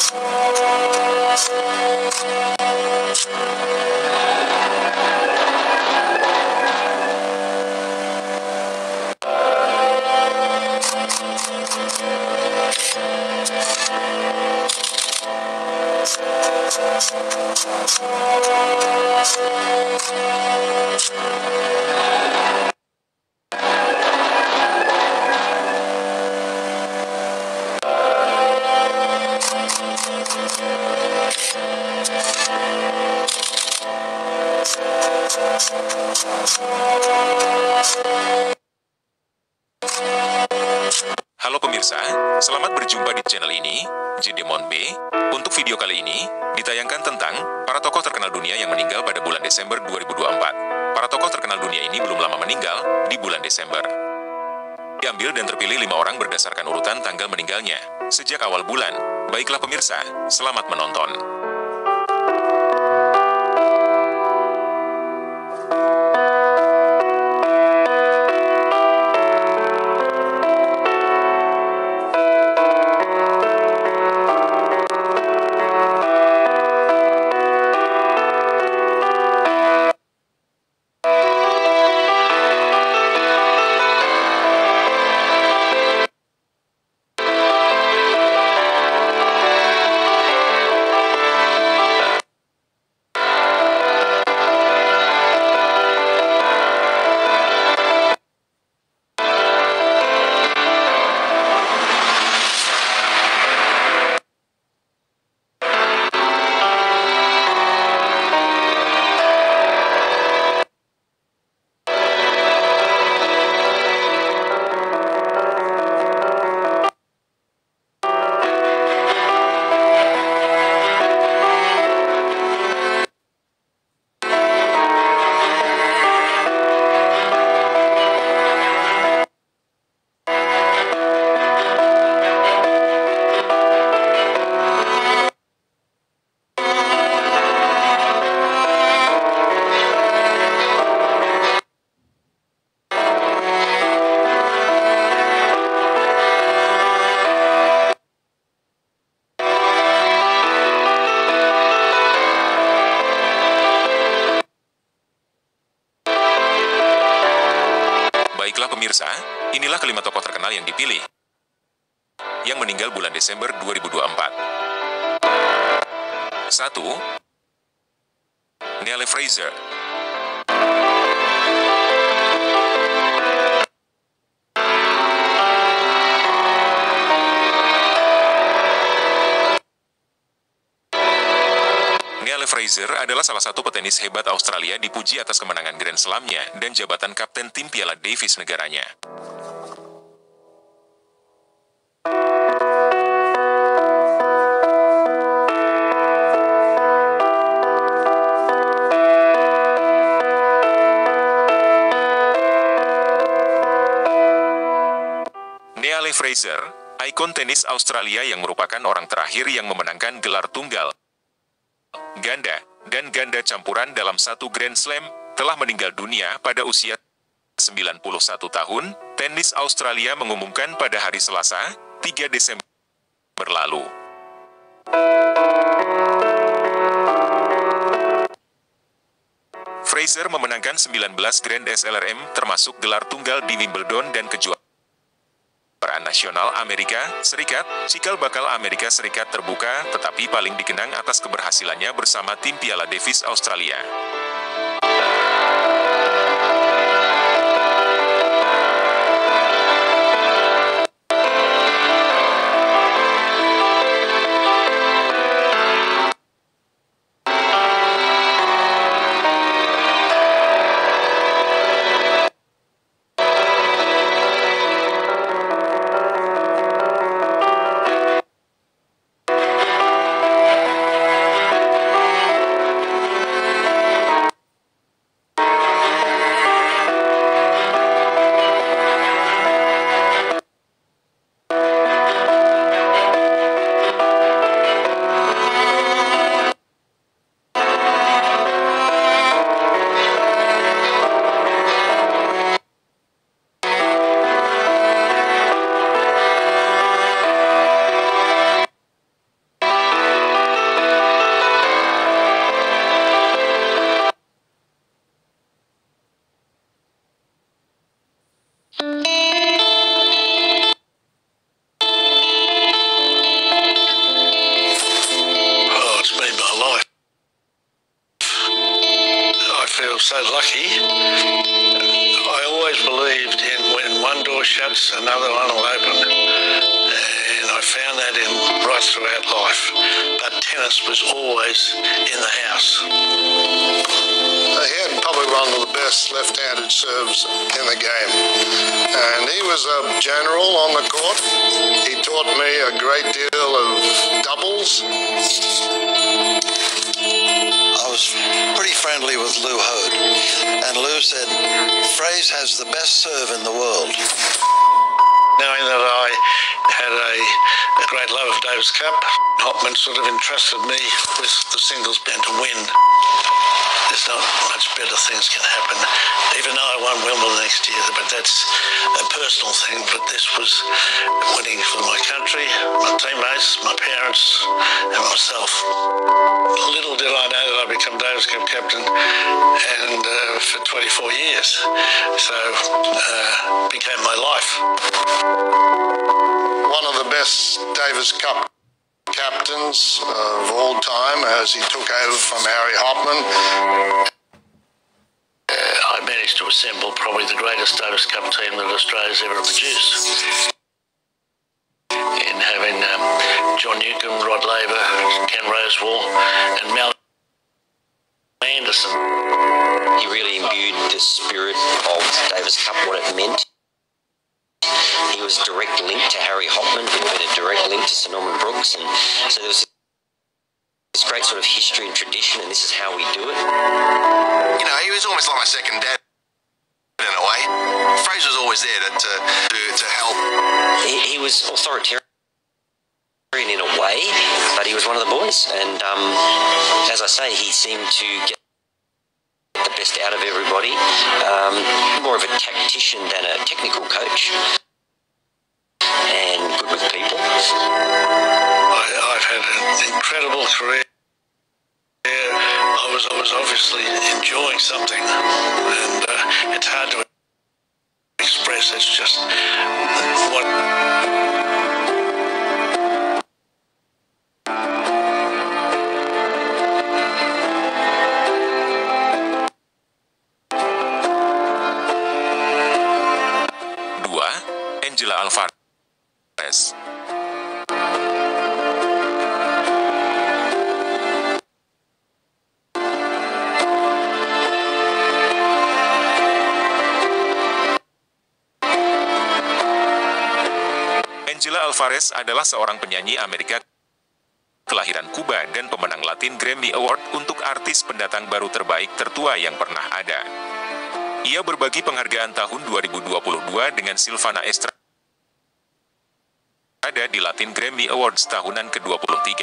Halo pemirsa, selamat berjumpa di channel ini, JDMonB. Untuk video kali ini, ditayangkan tentang para tokoh terkenal dunia yang meninggal pada bulan Desember 2024. Para tokoh terkenal dunia ini belum lama meninggal di bulan Desember. Diambil dan terpilih 5 orang berdasarkan urutan tanggal meninggalnya, sejak awal bulan. Baiklah pemirsa, selamat menonton. Baiklah pemirsa, inilah kelima tokoh terkenal yang dipilih, yang meninggal bulan Desember 2024. 1. Neil Fraser. Neil Fraser adalah salah satu petenis hebat Australia, dipuji atas kemenangan Grand Slam-nya dan jabatan kapten tim Piala Davis negaranya. Neil Fraser, ikon tenis Australia yang merupakan orang terakhir yang memenangkan gelar tunggal, ganda, dan ganda campuran dalam satu Grand Slam, telah meninggal dunia pada usia 91 tahun, tenis Australia mengumumkan pada hari Selasa, 3 Desember lalu. Fraser memenangkan 19 Grand SLRM termasuk gelar tunggal di Wimbledon dan kejuaraan nasional Amerika Serikat. Cikal bakal Amerika Serikat terbuka, tetapi paling dikenang atas keberhasilannya bersama tim Piala Davis Australia. lucky. I always believed in when one door shuts, another one will open. And I found that right throughout life. But tennis was always in the house. He had probably one of the best left-handed serves in the game. And he was a general on the court. He taught me a great deal of doubles. I was pretty friendly with Lou Hode, and Lou said, Fraser has the best serve in the world. Knowing that I had a great love of Davis Cup, Hopman sort of entrusted me with the singles band to win. There's not much better things can happen, even though I won Wimbledon next year, but that's a personal thing. But this was winning for my country, my teammates, my parents and myself. Little did I know that I'd become Davis Cup captain and for 24 years, so became my life. One of the best Davis Cup captains of all time as he took over from Harry Hopman. I managed to assemble probably the greatest Davis Cup team that Australia's ever produced. In having John Newcombe, Rod Laver, Ken Rosewall and Mel Anderson. He really imbued the spirit of Davis Cup, what it meant. He was direct link to Harry Hopman, who'd been a direct link to Sir Norman Brooks, and so there was this great sort of history and tradition, and this is how we do it. You know, he was almost like my second dad in a way. Fraser was always there to help. He was authoritarian in a way, but he was one of the boys, and as I say, he seemed to get the best out of everybody. More of a tactician than a technical coach, and good with people. I've had an incredible career. I was obviously enjoying something, and it's hard to express. It's just what. Alvarez. Angela Alvarez adalah seorang penyanyi Amerika kelahiran Kuba dan pemenang Latin Grammy Award untuk artis pendatang baru terbaik tertua yang pernah ada. Ia berbagi penghargaan tahun 2022 dengan Sylvana Estrada di Latin Grammy Awards tahunan ke-23.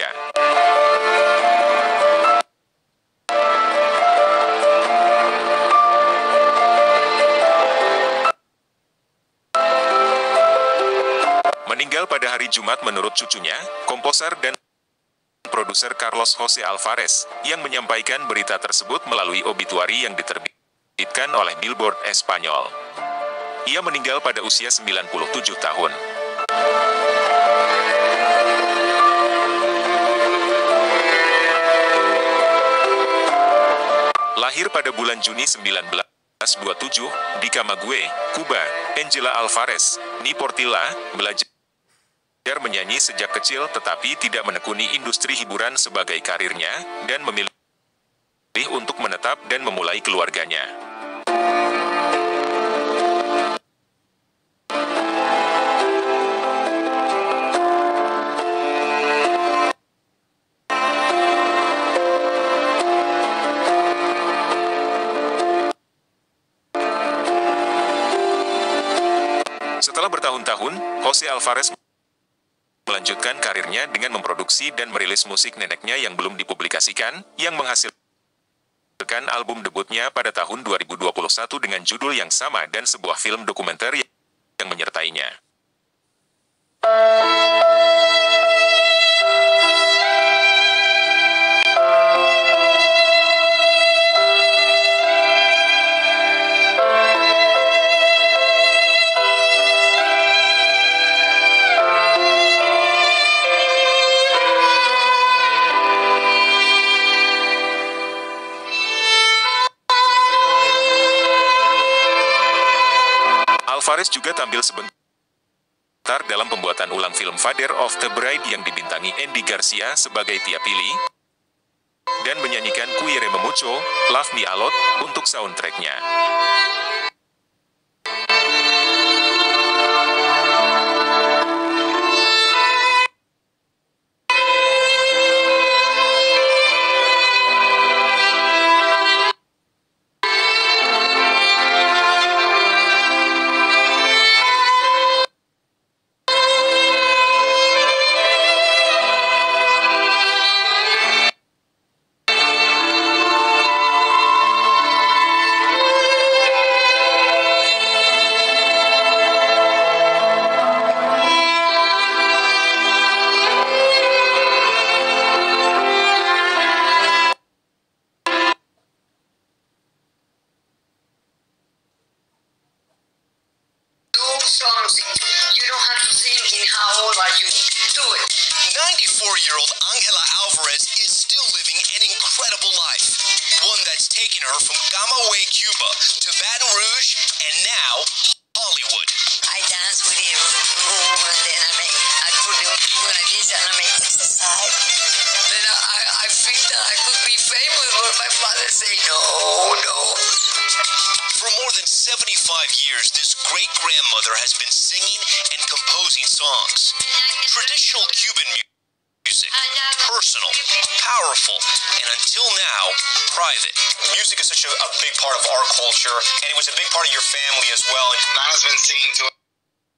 Meninggal pada hari Jumat menurut cucunya, komposer dan produser Carlos Jose Alvarez, yang menyampaikan berita tersebut melalui obituari yang diterbitkan oleh Billboard Espanyol. Ia meninggal pada usia 97 tahun. Lahir pada bulan Juni 1927 di Camagüey, Kuba, Angela Alvarez ni Portilla belajar menyanyi sejak kecil tetapi tidak menekuni industri hiburan sebagai karirnya dan memilih untuk menetap dan memulai keluarganya. Setelah bertahun-tahun, Jose Alvarez melanjutkan karirnya dengan memproduksi dan merilis musik neneknya yang belum dipublikasikan, yang menghasilkan album debutnya pada tahun 2021 dengan judul yang sama dan sebuah film dokumenter yang menyertainya. Alvarez juga tampil sebentar dalam pembuatan ulang film Father of the Bride yang dibintangi Andy Garcia sebagai Tia Pilih, dan menyanyikan Quiere Mucho, Love Me A Lot, untuk soundtracknya. You don't have to think in how old are you. Do it. 94-year-old Ángela Alvarez is still living an incredible life. One that's taken her from Camagüey, Cuba, to Baton Rouge, and now Hollywood. I dance with the urutan, and then I put the urutan like this, and I make exercise. Then I think that I could be famous, but my father say no. For more than 75 years, this great-grandmother has been singing and composing songs. Traditional Cuban music, personal, powerful, and until now, private. Music is such a big part of our culture, and it was a big part of your family as well. Mama's been singing to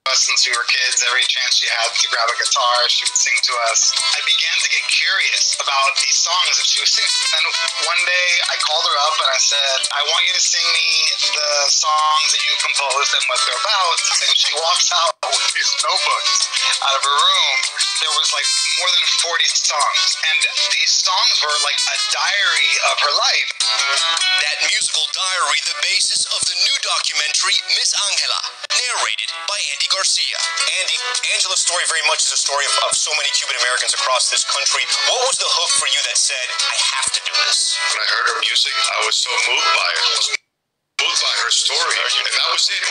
us since we were kids. Every chance she had to grab a guitar, she would sing to us. I began to get curious about these songs that she was singing. Then one day I called her up and I said, I want you to sing me the songs that you composed and what they're about. And she walks out with these notebooks out of her room. There was like more than 40 songs. And these songs were like a diary of her life. That musical diary, the basis of the new documentary, Miss Ángela, narrated by Andy Garcia. Andy, Angela's story very much is a story of so many Cuban Americans across this country. What was the hook for you that said, I have to do this? When I heard her music, I was so moved by it. I was moved by her story, and that was it.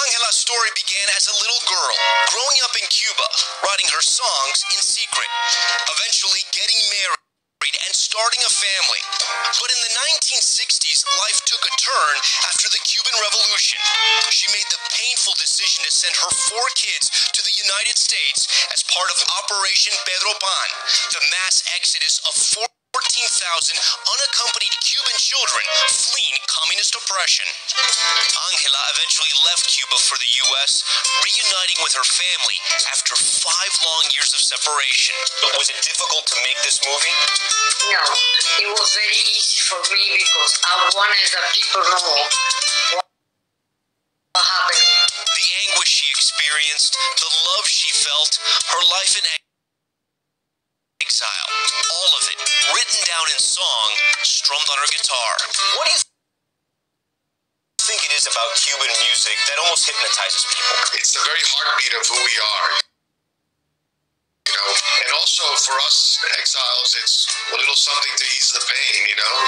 Ángela's story began as a little girl, growing up in Cuba, writing her songs in secret, eventually getting married and starting a family. But in the 1960s, life took a turn after the Cuban Revolution. She made the painful decision to send her 4 kids to the United States as part of Operation Pedro Pan, the mass exodus of 14,000 unaccompanied Cuban children fleeing communist oppression. Ángela eventually left Cuba for the U.S., reuniting with her family after 5 long years of separation. Was it difficult to make this movie? No, it was very easy for me because I wanted that people know what happened. The anguish she experienced, the love she felt, her life in exile, all of it written down in song, strummed on her guitar. What do you think it is about Cuban music that almost hypnotizes people? It's the very heartbeat of who we are. You know, and also for us exiles, it's a little something to ease the pain, you know.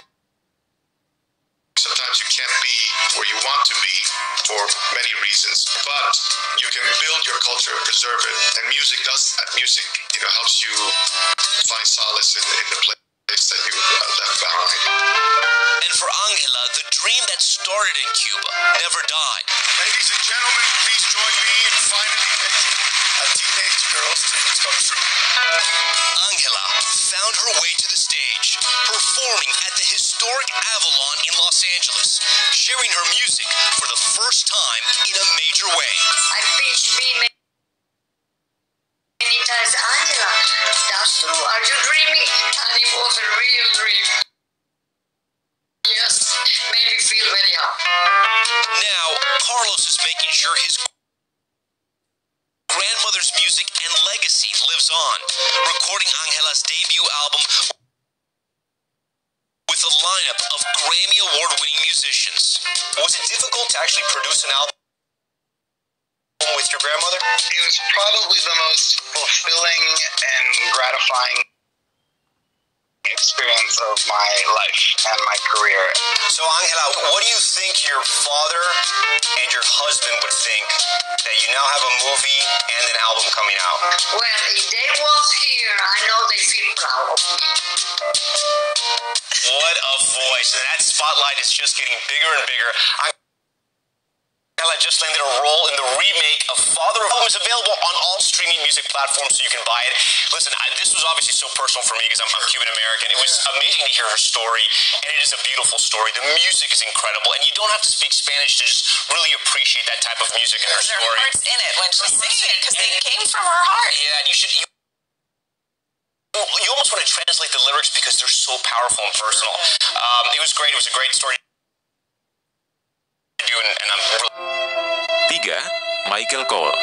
Sometimes you can't be where you want to be for many reasons, but you can build your culture and preserve it. And music does that. Music, you know, helps you find solace in the place that you left behind. And for Ángela, the dream that started in Cuba never died. Ladies and gentlemen, please join me in finally making a teenage girl's dreams come true. Ángela found her way to the stage, performing at the historic Avalon in Los Angeles, sharing her music for the first time in a major way. I pitched me many times, Ángela, that's true, are you dreaming? And it was a real dream. Yes, made me feel very happy. Now, Carlos is making sure his grandmother's music and legacy lives on, recording Ángela's debut album with a lineup of Grammy Award-winning musicians. Was it difficult to actually produce an album with your grandmother? It was probably the most fulfilling and gratifying experience of my life and my career. So, Angela, what do you think your father and your husband would think that you now have a movie and an album coming out? Well, if they was here, I know they feel proud of me. What a voice. And that spotlight is just getting bigger and bigger. Angela just landed a role in the remake of Father of Home. Is available on all streaming music platforms, so you can buy it. Listen, this was obviously so personal for me because I'm Cuban American. It was amazing to hear her story, and it is a beautiful story. The music is incredible, and you don't have to speak Spanish to just really appreciate that type of music in her story. Her heart's in it when she's singing it because they came from her heart. Yeah, and you almost want to translate the lyrics because they're so powerful and personal. It was great. It was a great story to do, and I'm really... 3. Michael Cole.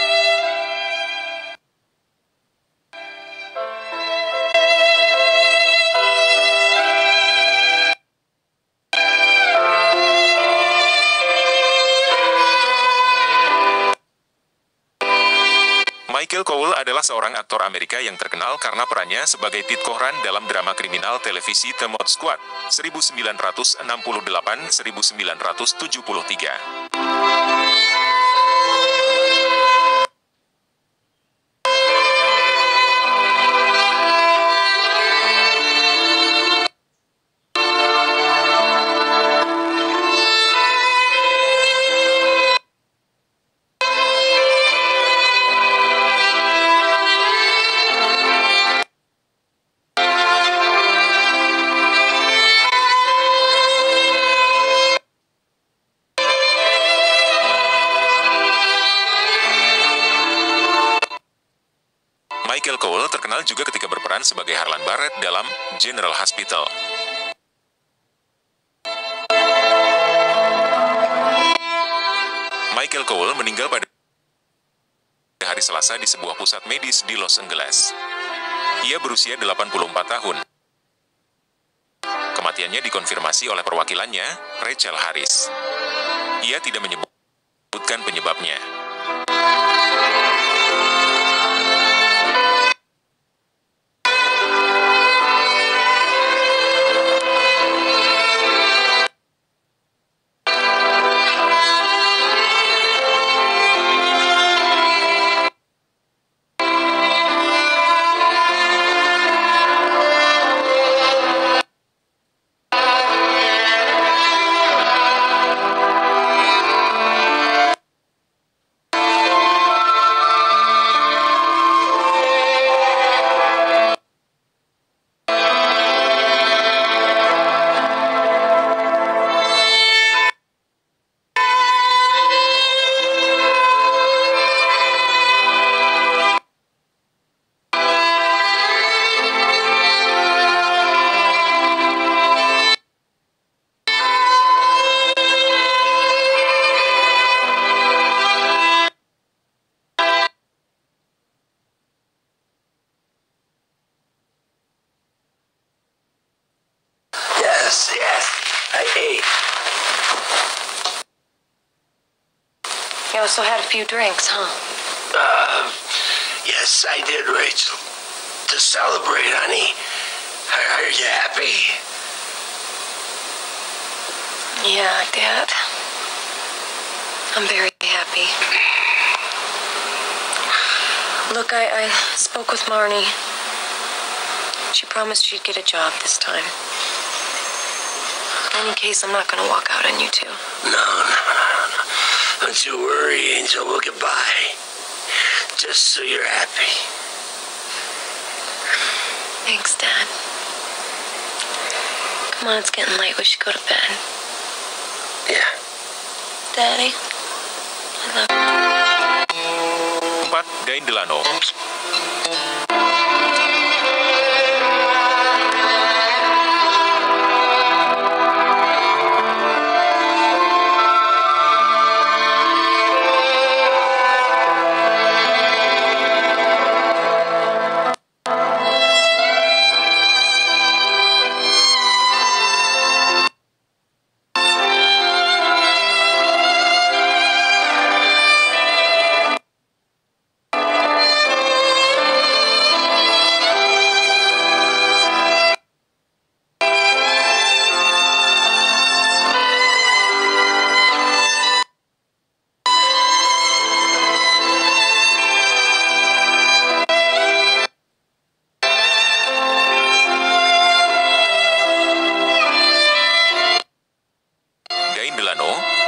Michael Cole adalah seorang aktor Amerika yang terkenal karena perannya sebagai Pete Koran dalam drama kriminal televisi The Mod Squad 1968-1973. Michael Cole terkenal juga ketika berperan sebagai Harlan Barrett dalam General Hospital. Michael Cole meninggal pada hari Selasa di sebuah pusat medis di Los Angeles. Ia berusia 84 tahun. Kematiannya dikonfirmasi oleh perwakilannya, Rachel Harris. Ia tidak menyebutkan penyebabnya. Yes, I ate. You also had a few drinks, huh? Yes, I did, Rachel. To celebrate, honey. Are you happy? Yeah, Dad. I'm very happy. Look, I spoke with Marnie. She promised she'd get a job this time. In any case, I'm not going to walk out on you two. No. Don't you worry, Angel. We'll get by. Just so you're happy. Thanks, Dad. Come on, it's getting late. We should go to bed. Yeah. Daddy, I love you. 4. Dain Delano.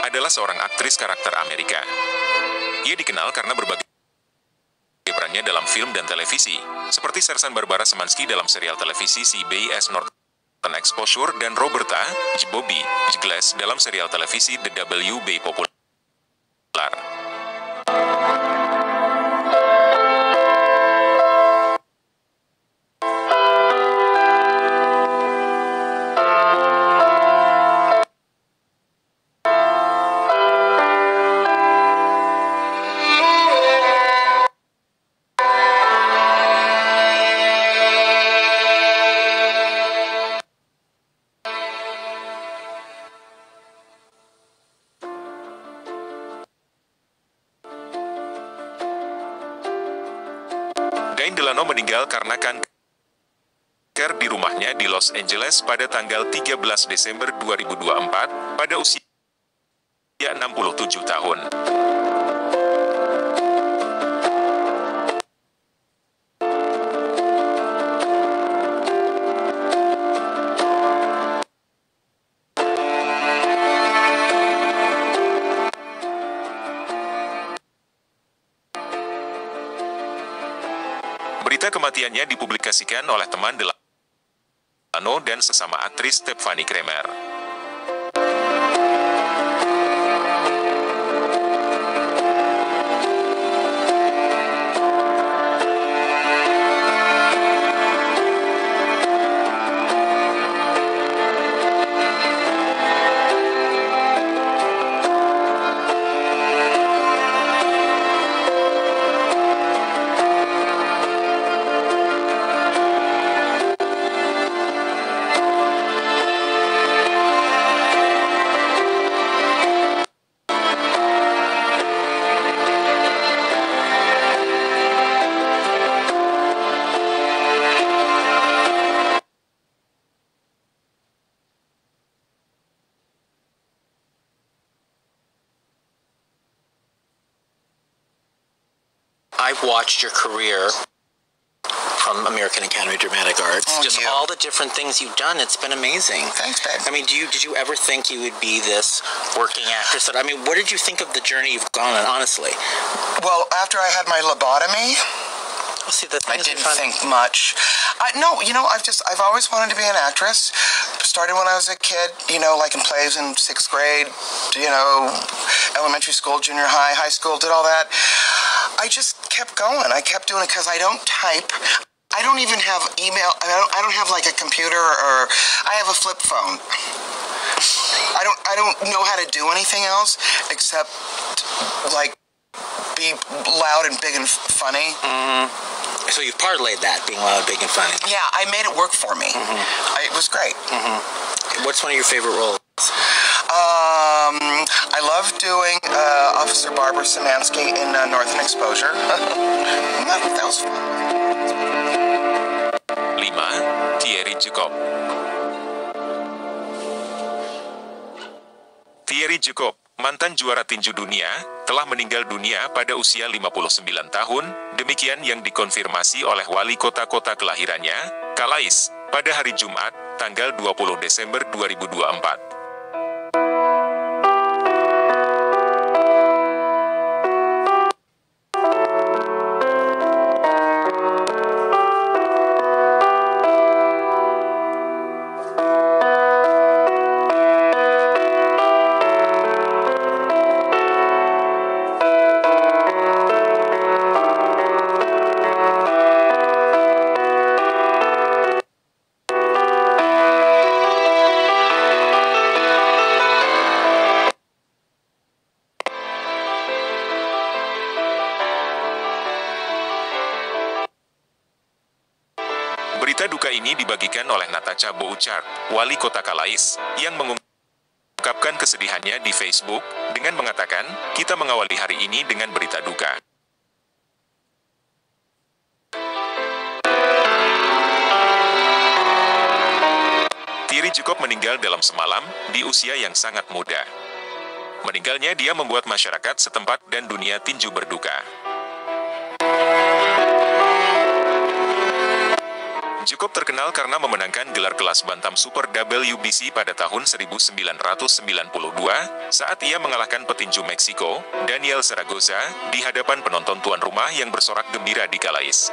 adalah seorang aktris karakter Amerika. Ia dikenal karena berbagai perannya dalam film dan televisi, seperti Sersan Barbara Semansky dalam serial televisi CBS Northern Exposure dan Roberta J. Bobby J. Glass dalam serial televisi The WB populer. Meninggal karena kanker di rumahnya di Los Angeles pada tanggal 13 Desember 2024 pada usia 67 tahun. Berita kematiannya dipublikasikan oleh teman Delano dan sesama aktris Stephanie Kramer. I've watched your career from American Academy of Dramatic Arts. Just all the different things you've done. It's been amazing. Thanks, babe. I mean, did you ever think you would be this working actress? I mean, what did you think of the journey you've gone on, honestly? Well, after I had my lobotomy, I didn't think much. I've always wanted to be an actress. Started when I was a kid, like in plays in 6th grade, elementary school, junior high, high school, did all that. I just kept going. I kept doing it because I don't type. I don't even have email. I don't have like a computer, or I have a flip phone. I don't know how to do anything else except like be loud and big and funny. Mm-hmm. So you've parlayed that, being loud, big, and funny. Yeah, I made it work for me. Mm-hmm. It was great. Mm-hmm. What's one of your favorite roles? I love doing Officer Barbara Semansky in Northern Exposure. That was fun. 5. Thierry Jacob. Thierry Jacob, mantan juara tinju dunia, telah meninggal dunia pada usia 59 tahun, demikian yang dikonfirmasi oleh wali kota kelahirannya, Calais, pada hari Jumat, tanggal 20 Desember 2024. Berita duka ini dibagikan oleh Natasha Bouchard, wali kota Calais, yang mengungkapkan kesedihannya di Facebook, dengan mengatakan, "Kita mengawali hari ini dengan berita duka. Thierry Jacob meninggal dalam semalam, di usia yang sangat muda. Meninggalnya dia membuat masyarakat setempat dan dunia tinju berduka." Cukup terkenal karena memenangkan gelar kelas bantam super WBC pada tahun 1992 saat ia mengalahkan petinju Meksiko, Daniel Zaragoza, di hadapan penonton tuan rumah yang bersorak gembira di Calais.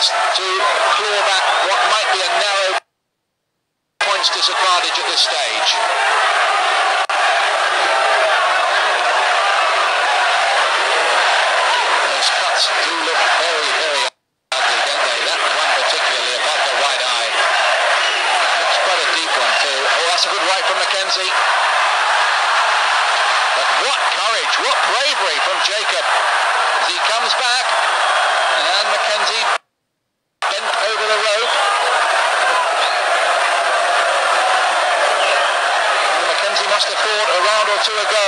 To claw back what might be a narrow points disadvantage at this stage. Those cuts do look very, very ugly, don't they? That one particularly above the right eye. Looks quite a deep one too. Oh, that's a good right from Mackenzie. But what courage, what bravery from Jacob as he comes back, and Mackenzie bent over the rope. And Mackenzie must have thought a round or two ago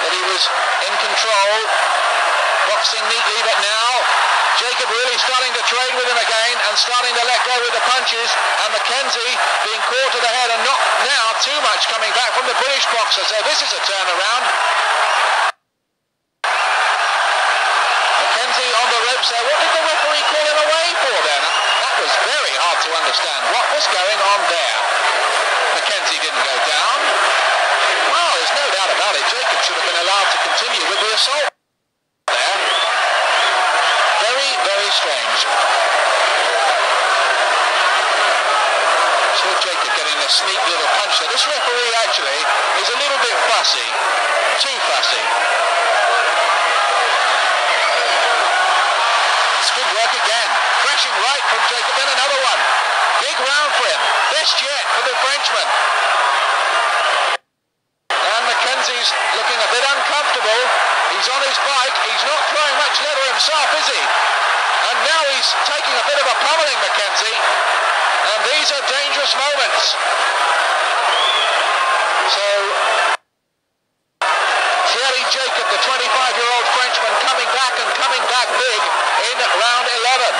that he was in control, boxing neatly, but now Jacob really starting to trade with him again and starting to let go with the punches, and Mackenzie being caught to the head and not now too much coming back from the British boxer, so this is a turnaround. Mackenzie on the ropes there. What did the referee call him away for then? That was very hard to understand. What was going on there? Mackenzie didn't go down. Well, there's no doubt about it. Jacob should have been allowed to continue with the assault there. Very, very strange. So Jacob getting a sneak little punch there. This referee actually is a little bit fussy. Too fussy. Good work again. Crashing right from Jacob. Then another one. Big round for him. Best yet for the Frenchman. And Mackenzie's looking a bit uncomfortable. He's on his bike. He's not throwing much leather himself, is he? And now he's taking a bit of a pummeling, Mackenzie. And these are dangerous moments. So clearly Jacob, the 25-year-old Frenchman, coming back big in round 11.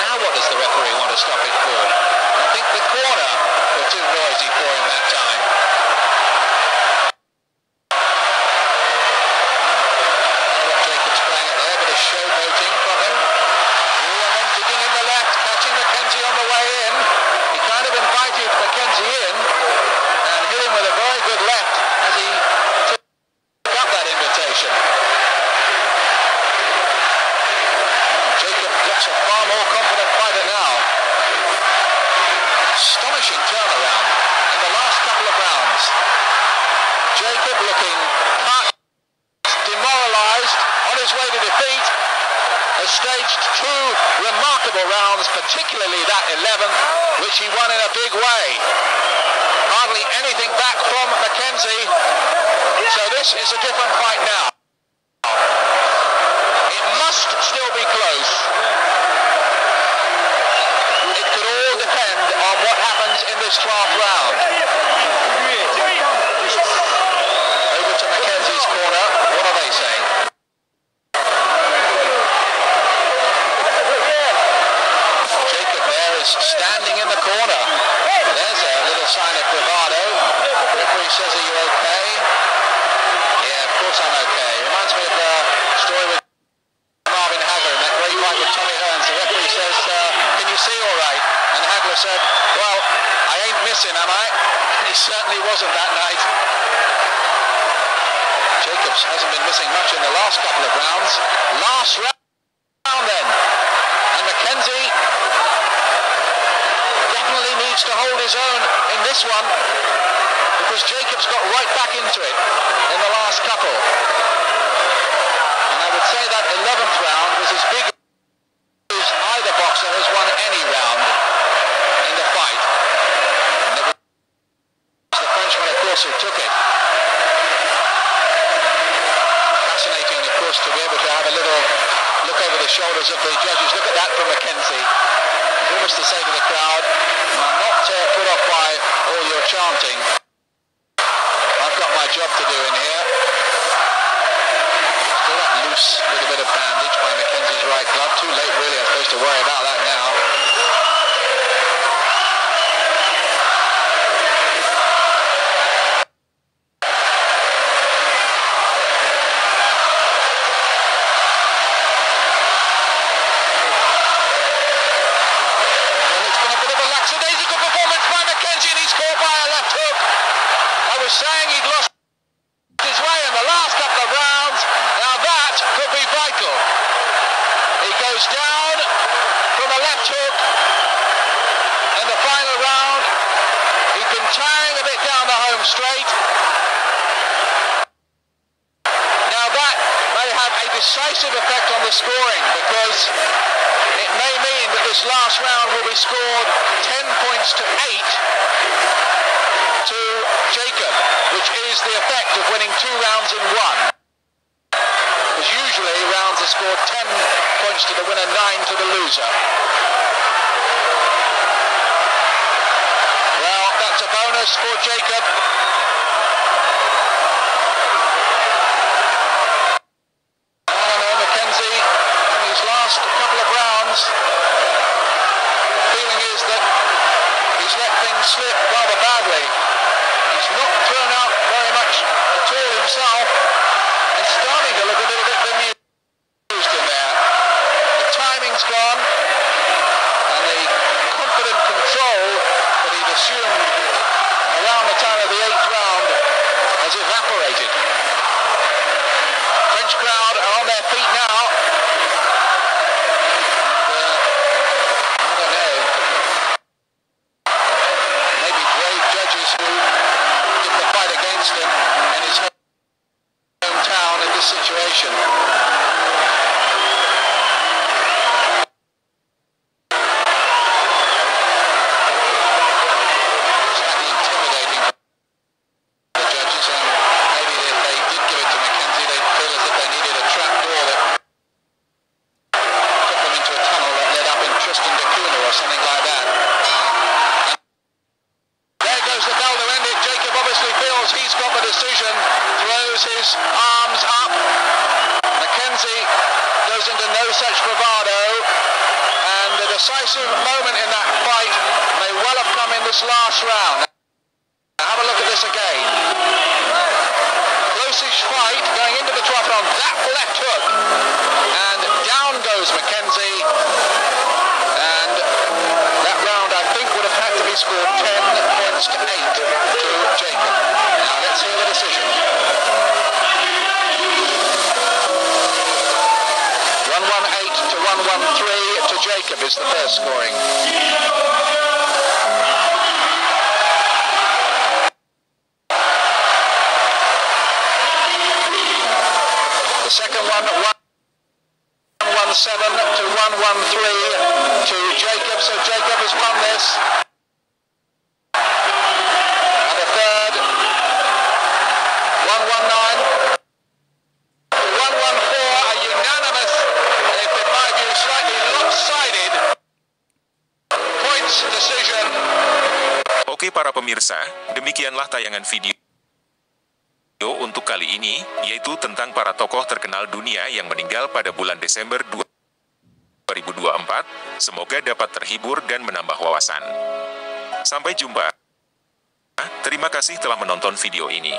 Now what does the referee want to stop it for? I think the corner were too noisy for him that time. Jacob's playing it there, but a showboating from him. Oh, and then digging in the left, catching Mackenzie on the way in. He kind of invited Mackenzie in and hit him with a very good left as he took up that invitation. Jacob looks a far more confident fighter now. Astonishing turnaround in the last couple of rounds. Jacob looking cut, demoralised, on his way to defeat, has staged two remarkable rounds, particularly that 11th, which he won in a big way. Hardly anything back from Mackenzie, so this is a different fight now. It must still be close. It could all depend on what happens in this 12th round. just standing in the corner. There's a little sign of bravado. The referee says, are you okay? Yeah, of course I'm okay. Reminds me of the story with Marvin Hagler in that great fight with Tommy Hearns. The referee says, can you see all right? And Hagler said, well, I ain't missing, am I? And he certainly wasn't that night. Jacobs hasn't been missing much in the last couple of rounds. Last round then. And Mackenzie definitely needs to hold his own in this one, because Jacobs got right back into it in the last couple. And I would say that 11th round was as big as either boxer has won any round in the fight. And there was the Frenchman, of course, who took it. Fascinating, of course, to be able to have a little look over the shoulders of the judges. Look at that from Mackenzie. Almost to say to the crowd, I'm not put off by all your chanting. I've got my job to do in here. Still that loose little bit of bandage by Mackenzie's right glove. Too late, really. I'm supposed to worry about that now. Saying he'd lost his way in the last couple of rounds. Now that could be vital. He goes down from a left hook in the final round. He'd been tying a bit down the home straight. Now that may have a decisive effect on the scoring, because it may mean that this last round will be scored 10 points to 8 to Jacob, which is the effect of winning 2 rounds in 1. Because usually rounds are scored 10 points to the winner, 9 to the loser. Well, that's a bonus for Jacob. I don't know, Mackenzie, in these last couple of rounds, the feeling is that he's let things slip rather badly. He's not thrown out very much at all himself, and starting to look a little bit bemused in there. The timing's gone, and the confident control that he'd assumed around the time of the 8th round has evaporated. French crowd are on their feet now. And, I don't know, maybe brave judges who fight against him in his hometown in this situation. Slightly intimidating for the judges, and maybe if they did give it to Mackenzie, they'd feel as if they needed a trap door that took them into a tunnel that led up in Tristan da Cunha or something like that. There goes the bell to end it. Jacob obviously feels he's got the decision, throws his arms up. Mackenzie goes into no such bravado, and the decisive moment in that fight may well have come in this last round. Now have a look at this again. Closest fight going into the 12th round. That left hook, and down goes Mackenzie, and that round I think would have had to be scored 10 points to 8 to Jacob. Now let's hear the decision. 118 to 113 to Jacob is the first scoring. The second one, 117 to 113 to Jacob, so Jacob has won this. And the third, 119 to 114, a unanimous, if in my view slightly lopsided, points decision. Oke para pemirsa, demikianlah tayangan video untuk kali ini, yaitu tentang para tokoh terkenal dunia yang meninggal pada bulan Desember 2024, semoga dapat terhibur dan menambah wawasan. Sampai jumpa. Terima kasih telah menonton video ini.